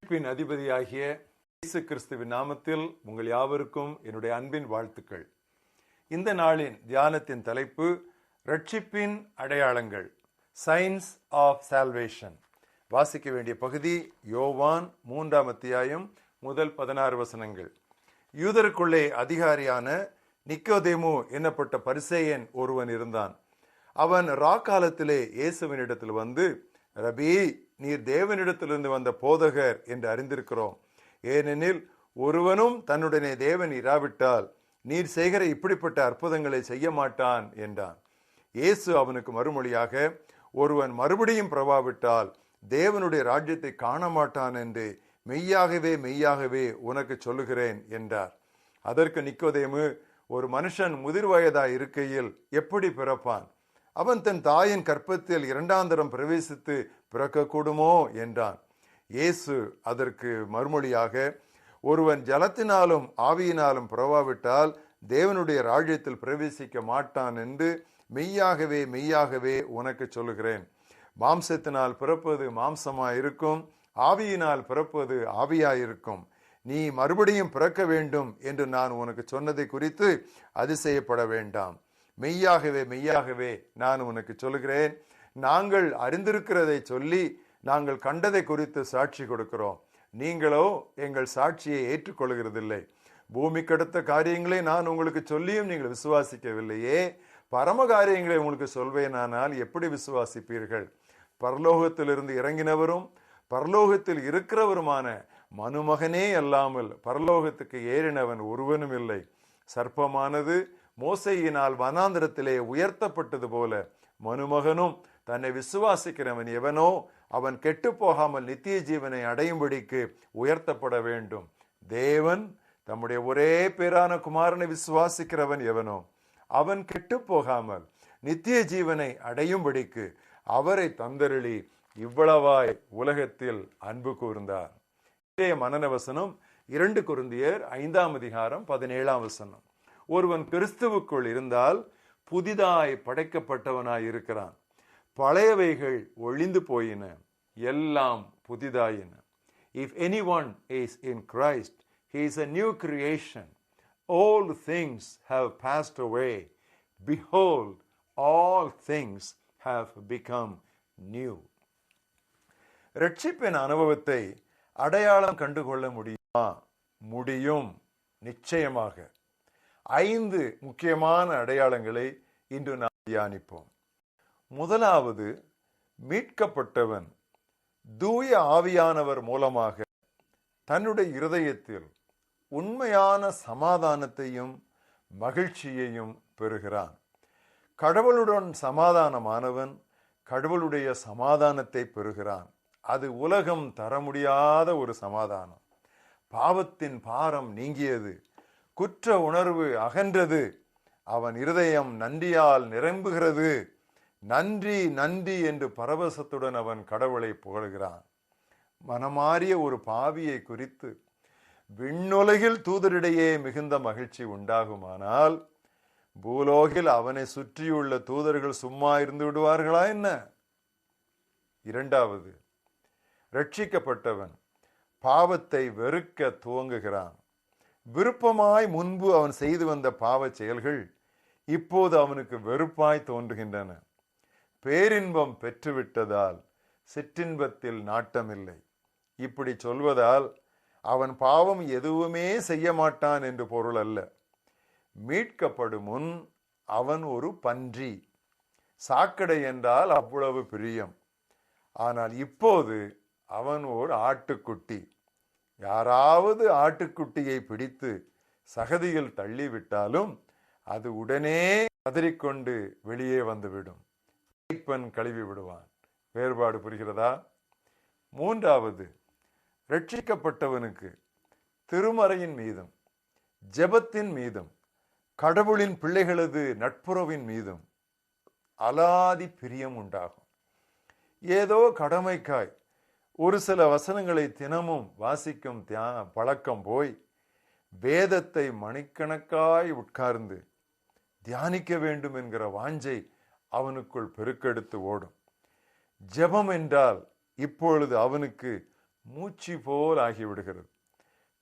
அதிபதியாகிய இயேசு கிறிஸ்துவின் நாமத்தில் உங்கள் யாவருக்கும் என்னுடைய அன்பின் வாழ்த்துக்கள். இந்த நாளின் தியானத்தின் தலைப்பு ரட்சிப்பின் அடையாளங்கள், சைன்ஸ் ஆஃப் சால்வேஷன். வாசிக்க வேண்டிய பகுதி யோவான் 3ஆம் அத்தியாயம் முதல் 16 வசனங்கள். யூதருக்குள்ளே அதிகாரியான நிக்கோதேமு என்னப்பட்ட பரிசேயன் ஒருவன் இருந்தான். அவன் ராக்காலத்திலே இயேசுவினிடத்தில் வந்து, ரபி, நீர் தேவனிடத்திலிருந்து வந்த போதகர் என்று அறிந்திருக்கிறோம். ஏனெனில் ஒருவனும் தன்னுடனே தேவன் இராவிட்டால் நீர் செய்கிற இப்படிப்பட்ட அற்புதங்களை செய்ய மாட்டான் என்றான். இயேசு அவனுக்கு மறுமொழியாக, ஒருவன் மறுபடியும் பிறவாவிட்டால் தேவனுடைய ராஜ்யத்தை காண மாட்டான் என்று மெய்யாகவே மெய்யாகவே உனக்கு சொல்லுகிறேன் என்றார். அதற்கு நிக்கோதேமு, ஒரு மனுஷன் முதிர் வயதாய் இருக்கையில் எப்படி பிறப்பான்? அவன் தன் தாயின் கற்பத்தில் 2ஆம் தரம் பிரவேசித்து பிறக்கக்கூடுமோ என்றான். இயேசு அதற்கு மறுமொழியாக, ஒருவன் ஜலத்தினாலும் ஆவியினாலும் பிறவாவிட்டால் தேவனுடைய ராஜ்யத்தில் பிரவேசிக்க மாட்டான் என்று மெய்யாகவே மெய்யாகவே உனக்கு சொல்லுகிறேன். மாம்சத்தினால் பிறப்பது மாம்சமாயிருக்கும், ஆவியினால் பிறப்பது ஆவியாயிருக்கும். நீ மறுபடியும் பிறக்க வேண்டும் என்று நான் உனக்கு சொன்னதை குறித்து அதிசயப்பட வேண்டாம். மெய்யாகவே மெய்யாகவே நான் உனக்கு சொல்லுகிறேன், நாங்கள் அறிந்திருக்கிறதை சொல்லி நாங்கள் கண்டதை குறித்து சாட்சி கொடுக்கிறோம். நீங்களோ எங்கள் சாட்சியை ஏற்றுக்கொள்கிறதில்லை. பூமிக்கு அடுத்த காரியங்களை நான் உங்களுக்கு சொல்லியும் நீங்கள் விசுவாசிக்கவில்லையே. பரம காரியங்களை உங்களுக்கு சொல்வேனானால் எப்படி விசுவாசிப்பீர்கள்? பரலோகத்திலிருந்து இறங்கினவரும் பரலோகத்தில் இருக்கிறவருமான மனுமகனே அல்லாமல் பரலோகத்துக்கு ஏறினவன் ஒருவனும் இல்லை. சர்ப்பமானது மோசேயினால் வனாந்திரத்திலே உயர்த்தப்பட்டது போல மனுமகனும் தன்னை விசுவாசிக்கிறவன் எவனோ அவன் கெட்டு போகாமல் நித்திய ஜீவனை அடையும்படிக்கு உயர்த்தப்பட வேண்டும். தேவன் தம்முடைய ஒரே பேரான குமாரனை விசுவாசிக்கிறவன் எவனோ அவன் கெட்டு போகாமல் நித்திய ஜீவனை அடையும்படிக்கு அவரை தந்தருளி இவ்வளவாய் உலகத்தில் அன்பு கூர்ந்தார். இதே மனநவசனம் 2 கொரிந்தியர் 5ஆம் அதிகாரம் 17ஆம் வசனம். ஒருவன் கிறிஸ்துவுக்குள் இருந்தால் புதிதாய் படைக்கப்பட்டவனாய் இருக்கிறான். பழையவைகள் ஒழிந்து போயின, எல்லாம் புதிதாயின. If anyone is in Christ, he is a new creation. All things have passed away. Behold, all things have become new. ரட்சிப்பின் அனுபவத்தை அடையாளம் கண்டுகொள்ள முடியுமா? முடியும், நிச்சயமாக. 5 முக்கியமான அடையாளங்களை இன்று நாம் தியானிப்போம். முதலாவது, மீட்கப்பட்டவன் தூய ஆவியானவர் மூலமாக தன்னுடைய இருதயத்தில் உண்மையான சமாதானத்தையும் மகிழ்ச்சியையும் பெறுகிறான். கடவுளுடன் சமாதானமானவன் கடவுளுடைய சமாதானத்தை பெறுகிறான். அது உலகம் தர முடியாத ஒரு சமாதானம். பாவத்தின் பாரம் நீங்கியது, குற்ற உணர்வு அகன்றது, அவன் இருதயம் நன்றியால் நிரம்புகிறது. நன்றி நன்றி என்று பரவசத்துடன் அவன் கடவுளை புகழ்கிறான். மனமாறிய ஒரு பாவியை குறித்து விண்ணுலகில் தூதரிடையே மிகுந்த மகிழ்ச்சி உண்டாகுமானால் பூலோகில் அவனை சுற்றியுள்ள தூதர்கள் சும்மா இருந்து விடுவார்களா என்ன? இரண்டாவது, ரட்சிக்கப்பட்டவன் பாவத்தை வெறுக்க துவங்குகிறான். விருப்பமாய் முன்பு அவன் செய்து வந்த பாவ செயல்கள் இப்போது அவனுக்கு வெறுப்பாய் தோன்றுகின்றன. பேரின்பம் பெற்றுவிட்டதால் சிற்றின்பத்தில் நாட்டமில்லை. இப்படி சொல்வதால் அவன் பாவம் எதுவுமே செய்ய மாட்டான் என்று பொருள் அல்ல. மீட்கப்படும் முன் அவன் ஒரு பன்றி. சாக்கடை என்றால் அவ்வளவு பிரியம். ஆனால் இப்போது அவன் ஒரு ஆட்டுக்குட்டி. யாராவது ஆட்டுக்குட்டியை பிடித்து சகதியில் தள்ளிவிட்டாலும் அது உடனே கதறிக்கொண்டு வெளியே வந்துவிடும். பெண் கழுவி விடுவான். வேறுபாடு புரிகிறதா? மூன்றாவது, ரட்சிக்கப்பட்டவனுக்கு திருமறையின் மீதும் ஜெபத்தின் மீதும் கடவுளின் பிள்ளைகளது நட்புறவின் மீதும் அலாதி பிரியம் உண்டாகும். ஏதோ கடமைக்காய் ஒரு சில வசனங்களை தினமும் வாசிக்கும் பழக்கம் போய் வேதத்தை மணிக்கணக்காய் உட்கார்ந்து தியானிக்க வேண்டும் என்கிற வாஞ்சை அவனுக்குள் பெருக்கெடுத்து ஓடும். ஜெபம் என்றால் இப்பொழுது அவனுக்கு மூச்சு போல் ஆகிவிடுகிறது.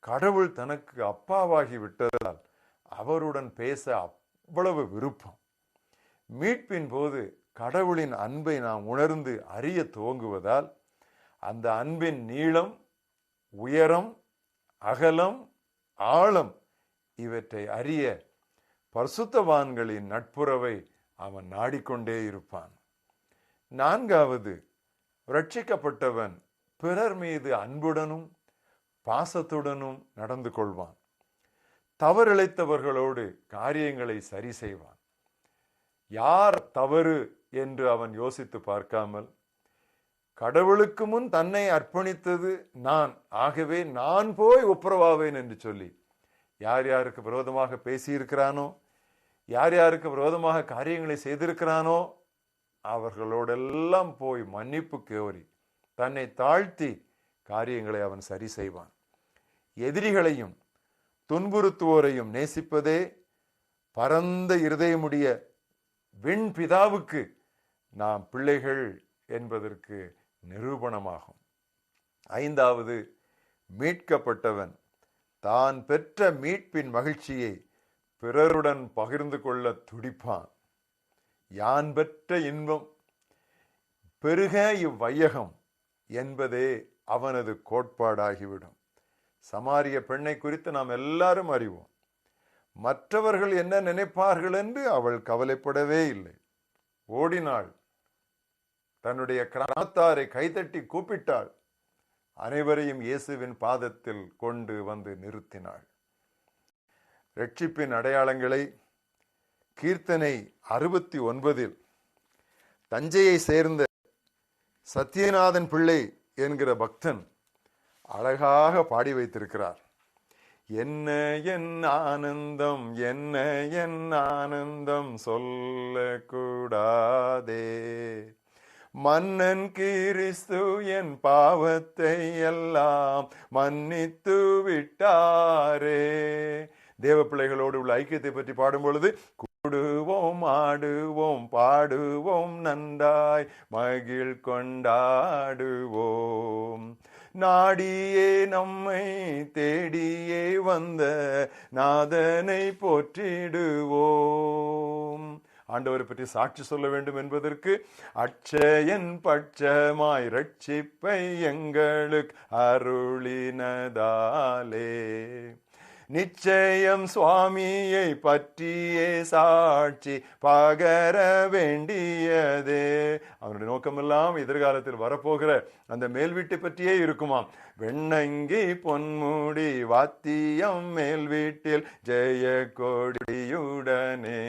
கடவுள் தனக்கு அப்பாவாகி விட்டதால் அவருடன் பேச அவ்வளவு விருப்பம். மீட்பின் போது கடவுளின் அன்பை நாம் உணர்ந்து அறிய துவங்குவதால் அந்த அன்பின் நீளம், உயரம், அகலம், ஆழம் இவற்றை அறிய பரிசுத்தவான்களின் நட்புறவை அவன் நாடிக்கொண்டே இருப்பான். நான்காவது, ரட்சிக்கப்பட்டவன் பிறர் மீது அன்புடனும் பாசத்துடனும் நடந்து கொள்வான். தவறிழைத்தவர்களோடு காரியங்களை சரி செய்வான். யார் தவறு என்று அவன் யோசித்து பார்க்காமல், கடவுளுக்கு முன் தன்னை அர்ப்பணித்தது நான், ஆகவே நான் போய் ஒப்புரவாவேன் என்று சொல்லி யார் யாருக்கு விரோதமாக பேசியிருக்கிறானோ, யார் யாருக்கு விரோதமாக காரியங்களை செய்திருக்கிறானோ அவர்களோடெல்லாம் போய் மன்னிப்பு கோரி தன்னை தாழ்த்தி காரியங்களை அவன் சரி செய்வான். எதிரிகளையும் துன்புறுத்துவோரையும் நேசிப்பதே பரந்த இருதயமுடைய விண் பிதாவுக்கு நாம் பிள்ளைகள் என்பதற்கு நிரூபணமாகும். ஐந்தாவது, மீட்கப்பட்டவன் தான் பெற்ற மீட்பின் மகிழ்ச்சியை பிறருடன் பகிர்ந்து கொள்ள துடிப்பான். யான் பெற்ற இன்பம் பெருக இவ்வையகம் என்பதே அவனது கோட்பாடாகிவிடும். சமாரிய பெண்ணை குறித்து நாம் எல்லாரும் அறிவோம். மற்றவர்கள் என்ன நினைப்பார்கள் என்று அவள் கவலைப்படவே இல்லை. ஓடினாள், தன்னுடைய கிராமத்தாரை கைதட்டி கூப்பிட்டாள், அனைவரையும் இயேசுவின் பாதத்தில் கொண்டு வந்து நிறுத்தினாள். ரட்சிப்பின் அடையாளங்களை கீர்த்தனை 69 தஞ்சையை சேர்ந்த சத்யநாதன் பிள்ளை என்கிற பக்தன் அழகாக பாடி வைத்திருக்கிறார். என்ன என் ஆனந்தம், என்ன என் ஆனந்தம் சொல்லக்கூடாதே, மன்னன் கிறிஸ்து என் பாவத்தை எல்லாம் மன்னித்து விட்டாரே. தேவ பிள்ளைகளோடு உள்ள ஐக்கியத்தை பற்றி பாடும் பொழுது, கூடுவோம் ஆடுவோம் பாடுவோம் நன்றாய் மகிழ் கொண்டாடுவோம், நாடியே நம்மை தேடியே வந்த நாதனை போற்றிடுவோம். ஆண்டவரை பற்றி சாட்சி சொல்ல வேண்டும் என்பதற்கு, அட்சயன் பட்சமாய் ரட்சிப்பை எங்களுக்கு அருளினதாலே, நிச்சயம் சுவாமியை பற்றியே சாட்சி பகர வேண்டியதே. அவனுடைய நோக்கமெல்லாம் எதிர்காலத்தில் வரப்போகிற அந்த மேல் வீட்டை பற்றியே இருக்குமாம். வெண்ணங்கி பொன்முடி வாத்தியம் மேல் வீட்டில் ஜெய கொடியுடனே,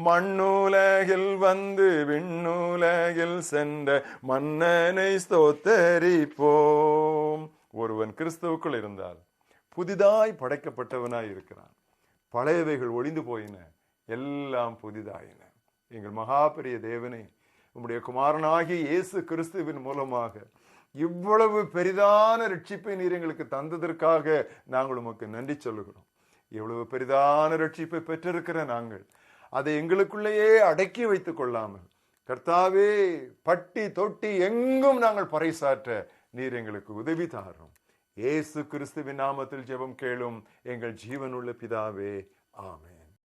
மண்ணுலகில் வந்து விண்ணுலகில் சென்ற மன்னனை ஸ்தோத்தரிப்போம். ஒருவன் கிறிஸ்துவுக்குள் இருந்தால் புதிதாய் படைக்கப்பட்டவனாய் இருக்கிறான். பழையவைகள் ஒளிந்து போயின, எல்லாம் புதிதாயின. எங்கள் மகாபெரிய தேவனே, உம்முடைய குமாரனாகிய இயேசு கிறிஸ்துவின் மூலமாக இவ்வளவு பெரிதான ரட்சிப்பை நீர் எங்களுக்கு தந்ததற்காக நாங்கள் உமக்கு நன்றி சொல்லுகிறோம். இவ்வளவு பெரிதான ரட்சிப்பை பெற்றிருக்கிற நாங்கள் அதை எங்களுக்குள்ளேயே அடக்கி வைத்துக் கொள்ளாமல், கர்த்தாவே, பட்டி தொட்டி எங்கும் நாங்கள் பறைசாற்ற நீர் எங்களுக்கு உதவி தாரும். இயேசு கிறிஸ்துவின் நாமத்தில் ஜெபம் கேளும் எங்கள் ஜீவனுள்ள பிதாவே, ஆமென்.